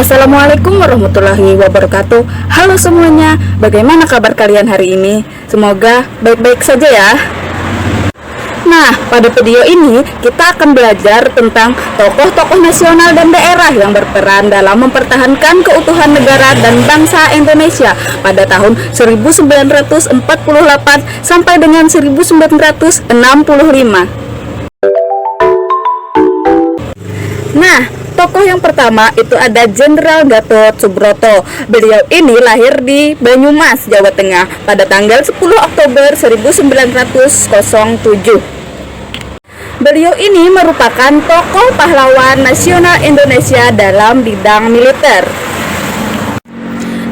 Assalamualaikum warahmatullahi wabarakatuh. Halo semuanya, bagaimana kabar kalian hari ini? Semoga baik-baik saja ya. Nah, pada video ini kita akan belajar tentang tokoh-tokoh nasional dan daerah yang berperan dalam mempertahankan keutuhan negara dan bangsa Indonesia pada tahun 1948 sampai dengan 1965. Nah, tokoh yang pertama itu ada Jenderal Gatot Subroto. Beliau ini lahir di Banyumas, Jawa Tengah pada tanggal 10 Oktober 1907. Beliau ini merupakan tokoh pahlawan nasional Indonesia dalam bidang militer.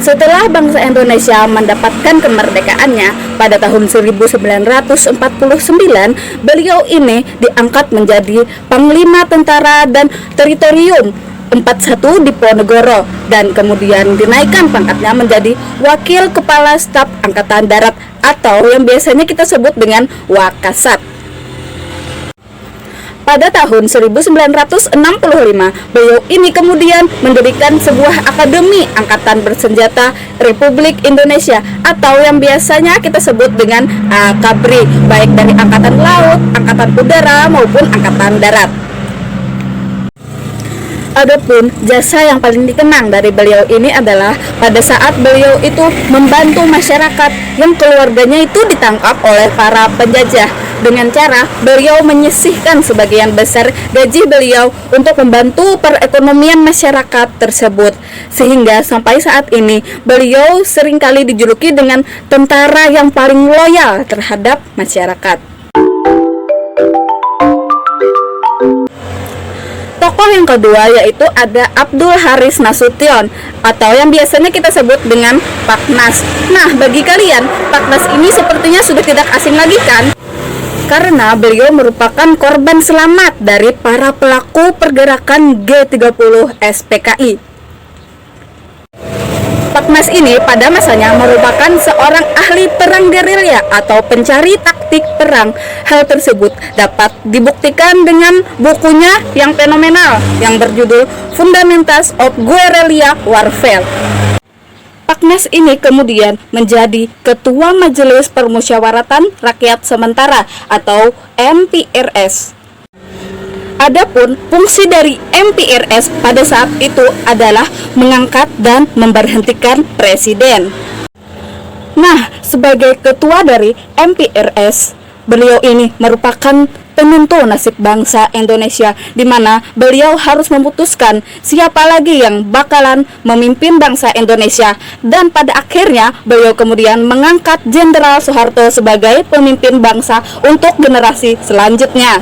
Setelah bangsa Indonesia mendapatkan kemerdekaannya pada tahun 1949, beliau ini diangkat menjadi Panglima Tentara dan Teritorium 41 Diponegoro dan kemudian dinaikkan pangkatnya menjadi Wakil Kepala Staf Angkatan Darat atau yang biasanya kita sebut dengan Wakasat. Pada tahun 1965, beliau ini kemudian mendirikan sebuah Akademi Angkatan Bersenjata Republik Indonesia atau yang biasanya kita sebut dengan AKABRI, baik dari Angkatan Laut, Angkatan Udara maupun Angkatan Darat. Adapun jasa yang paling dikenang dari beliau ini adalah pada saat beliau itu membantu masyarakat yang keluarganya itu ditangkap oleh para penjajah dengan cara beliau menyisihkan sebagian besar gaji beliau untuk membantu perekonomian masyarakat tersebut, sehingga sampai saat ini beliau seringkali dijuluki dengan tentara yang paling loyal terhadap masyarakat. Tokoh yang kedua yaitu ada Abdul Haris Nasution atau yang biasanya kita sebut dengan Pak Nas. Nah, bagi kalian, Pak Nas ini sepertinya sudah tidak asing lagi kan? Karena beliau merupakan korban selamat dari para pelaku pergerakan G30 SPKI. Pak Nas ini pada masanya merupakan seorang ahli perang gerilya atau pencari taktik perang. Hal tersebut dapat dibuktikan dengan bukunya yang fenomenal yang berjudul Fundamentals of Guerrilla Warfare. Pak Nas ini kemudian menjadi Ketua Majelis Permusyawaratan Rakyat Sementara atau MPRS. Adapun fungsi dari MPRS pada saat itu adalah mengangkat dan memberhentikan presiden. Nah, sebagai ketua dari MPRS, beliau ini merupakan penentu nasib bangsa Indonesia, di mana beliau harus memutuskan siapa lagi yang bakalan memimpin bangsa Indonesia, dan pada akhirnya beliau kemudian mengangkat Jenderal Soeharto sebagai pemimpin bangsa untuk generasi selanjutnya.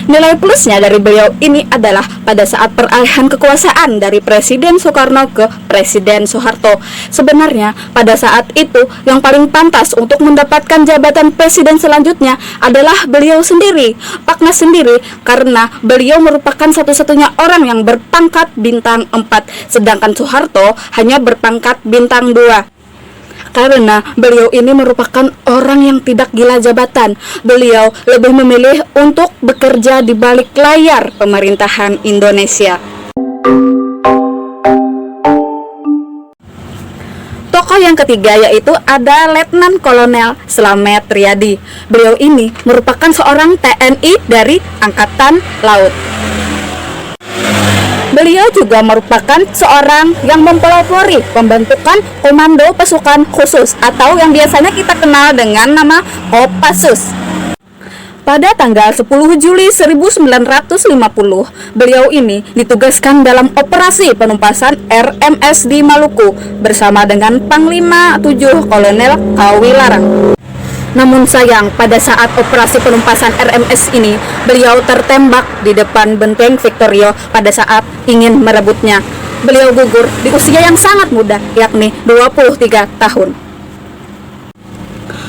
Nilai plusnya dari beliau ini adalah pada saat peralihan kekuasaan dari Presiden Soekarno ke Presiden Soeharto. Sebenarnya pada saat itu yang paling pantas untuk mendapatkan jabatan presiden selanjutnya adalah beliau sendiri, Pak Nas sendiri, karena beliau merupakan satu-satunya orang yang berpangkat bintang 4, sedangkan Soeharto hanya berpangkat bintang 2. Karena beliau ini merupakan orang yang tidak gila jabatan, beliau lebih memilih untuk bekerja di balik layar pemerintahan Indonesia. Tokoh yang ketiga yaitu ada Letnan Kolonel Slamet Riyadi. Beliau ini merupakan seorang TNI dari Angkatan Laut. Beliau juga merupakan seorang yang mempelopori pembentukan Komando Pasukan Khusus atau yang biasanya kita kenal dengan nama Kopassus. Pada tanggal 10 Juli 1950, beliau ini ditugaskan dalam operasi penumpasan RMS di Maluku bersama dengan Panglima 7 Kolonel Kawilarang. Namun sayang, pada saat operasi penumpasan RMS ini, beliau tertembak di depan benteng Victoria pada saat ingin merebutnya. Beliau gugur di usia yang sangat muda, yakni 23 tahun.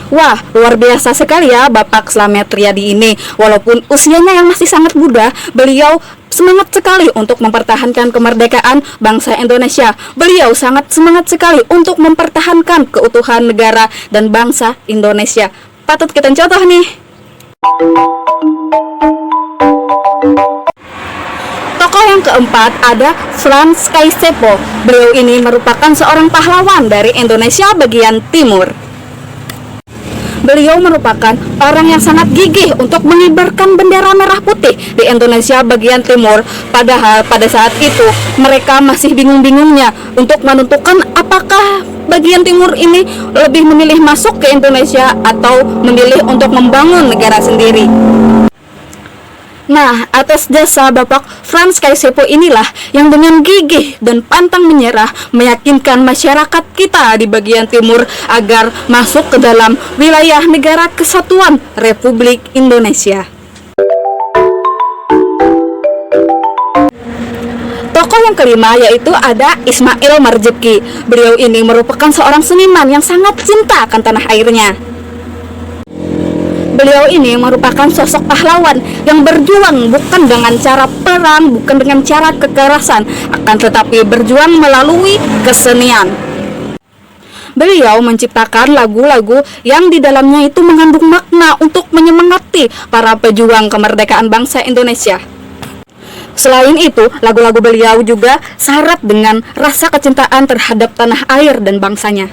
Wah, luar biasa sekali ya Bapak Slamet Riyadi ini. Walaupun usianya yang masih sangat muda, beliau semangat sekali untuk mempertahankan kemerdekaan bangsa Indonesia. Beliau sangat semangat sekali untuk mempertahankan keutuhan negara dan bangsa Indonesia. Patut kita contoh nih. Tokoh yang yang keempat ada Frans Kaisepo. Beliau ini merupakan seorang pahlawan dari Indonesia bagian timur. Beliau merupakan orang yang sangat gigih untuk mengibarkan bendera merah putih di Indonesia bagian timur. Padahal pada saat itu mereka masih bingung-bingungnya untuk menentukan apakah bagian timur ini lebih memilih masuk ke Indonesia atau memilih untuk membangun negara sendiri. Nah, atas jasa Bapak Frans Kaisepo inilah yang dengan gigih dan pantang menyerah meyakinkan masyarakat kita di bagian timur agar masuk ke dalam wilayah Negara Kesatuan Republik Indonesia. Tokoh yang kelima yaitu ada Ismail Marzuki. Beliau ini merupakan seorang seniman yang sangat cinta akan tanah airnya. Beliau ini merupakan sosok pahlawan yang berjuang bukan dengan cara perang, bukan dengan cara kekerasan, akan tetapi berjuang melalui kesenian. Beliau menciptakan lagu-lagu yang di dalamnya itu mengandung makna untuk menyemangati para pejuang kemerdekaan bangsa Indonesia. Selain itu, lagu-lagu beliau juga syarat dengan rasa kecintaan terhadap tanah air dan bangsanya.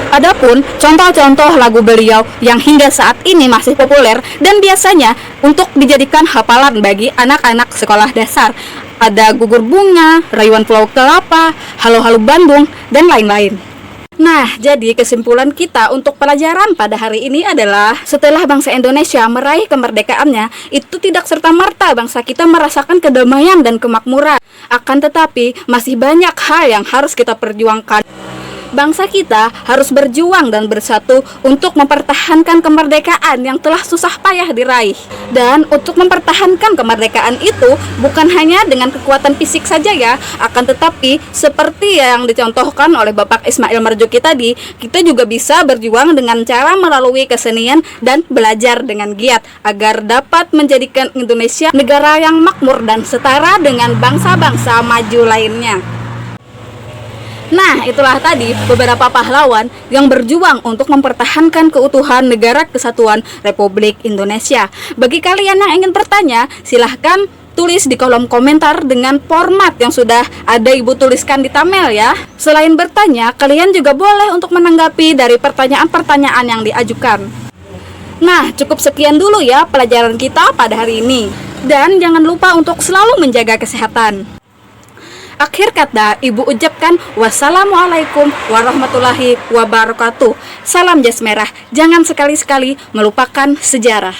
Adapun contoh-contoh lagu beliau yang hingga saat ini masih populer dan biasanya untuk dijadikan hafalan bagi anak-anak sekolah dasar, ada Gugur Bunga, Rayuan Pulau Kelapa, Halo Halo Bandung, dan lain-lain. Nah, jadi kesimpulan kita untuk pelajaran pada hari ini adalah setelah bangsa Indonesia meraih kemerdekaannya, itu tidak serta-merta bangsa kita merasakan kedamaian dan kemakmuran. Akan tetapi, masih banyak hal yang harus kita perjuangkan. Bangsa kita harus berjuang dan bersatu untuk mempertahankan kemerdekaan yang telah susah payah diraih. Dan untuk mempertahankan kemerdekaan itu bukan hanya dengan kekuatan fisik saja ya, akan tetapi seperti yang dicontohkan oleh Bapak Ismail Marzuki tadi, kita juga bisa berjuang dengan cara melalui kesenian dan belajar dengan giat agar dapat menjadikan Indonesia negara yang makmur dan setara dengan bangsa-bangsa maju lainnya. Nah, itulah tadi beberapa pahlawan yang berjuang untuk mempertahankan keutuhan Negara Kesatuan Republik Indonesia. Bagi kalian yang ingin bertanya, silahkan tulis di kolom komentar dengan format yang sudah ada Ibu tuliskan di thumbnail ya. Selain bertanya, kalian juga boleh untuk menanggapi dari pertanyaan-pertanyaan yang diajukan. Nah, cukup sekian dulu ya pelajaran kita pada hari ini. Dan jangan lupa untuk selalu menjaga kesehatan. Akhir kata, Ibu ucapkan wassalamualaikum warahmatullahi wabarakatuh. Salam jas merah, jangan sekali-sekali melupakan sejarah.